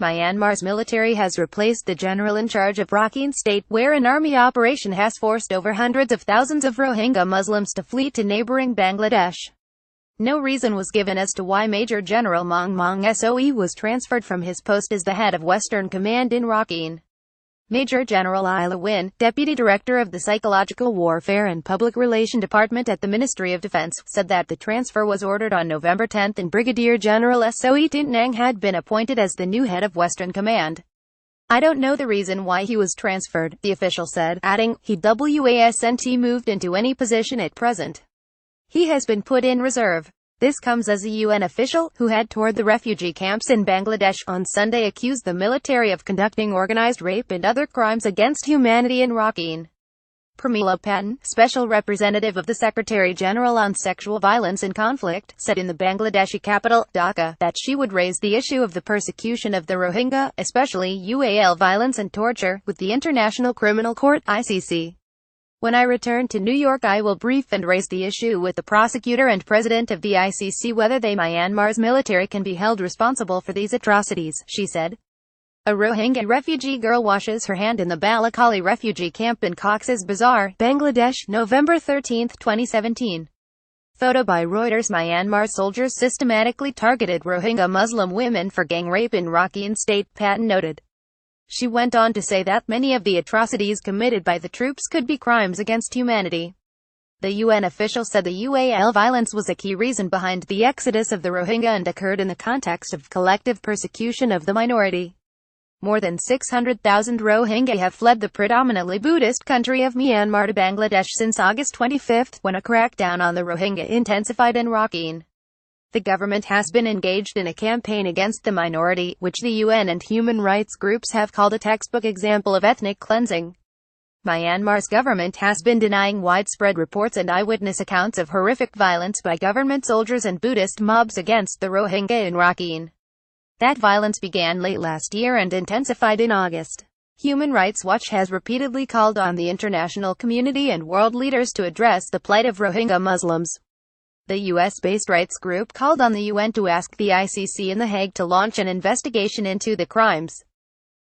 Myanmar's military has replaced the general in charge of Rakhine state, where an army operation has forced over hundreds of thousands of Rohingya Muslims to flee to neighboring Bangladesh. No reason was given as to why Major General Maung SOE was transferred from his post as the head of Western Command in Rakhine. Major General Aye Lwin, Deputy Director of the Psychological Warfare and Public Relations Department at the Ministry of Defense, said that the transfer was ordered on November 10 and Brigadier General SOE Tintnang had been appointed as the new head of Western Command. "I don't know the reason why he was transferred," the official said, adding, "He wasn't moved into any position at present. He has been put in reserve." This comes as a UN official, who had toured the refugee camps in Bangladesh, on Sunday accused the military of conducting organized rape and other crimes against humanity in Rakhine. Pramila Patten, special representative of the Secretary-General on Sexual Violence and Conflict, said in the Bangladeshi capital, Dhaka, that she would raise the issue of the persecution of the Rohingya, especially UAL violence and torture, with the International Criminal Court (ICC). "When I return to New York, I will brief and raise the issue with the prosecutor and president of the ICC whether Myanmar's military can be held responsible for these atrocities," she said. A Rohingya refugee girl washes her hand in the Balakali refugee camp in Cox's Bazar, Bangladesh, November 13, 2017. Photo by Reuters. Myanmar soldiers systematically targeted Rohingya Muslim women for gang rape in Rakhine state, Patten noted. She went on to say that many of the atrocities committed by the troops could be crimes against humanity. The UN official said the UAL violence was a key reason behind the exodus of the Rohingya and occurred in the context of collective persecution of the minority. More than 600,000 Rohingya have fled the predominantly Buddhist country of Myanmar to Bangladesh since August 25, when a crackdown on the Rohingya intensified in Rakhine. The government has been engaged in a campaign against the minority, which the UN and human rights groups have called a textbook example of ethnic cleansing. Myanmar's government has been denying widespread reports and eyewitness accounts of horrific violence by government soldiers and Buddhist mobs against the Rohingya in Rakhine. That violence began late last year and intensified in August. Human Rights Watch has repeatedly called on the international community and world leaders to address the plight of Rohingya Muslims. The US-based rights group called on the UN to ask the ICC in The Hague to launch an investigation into the crimes.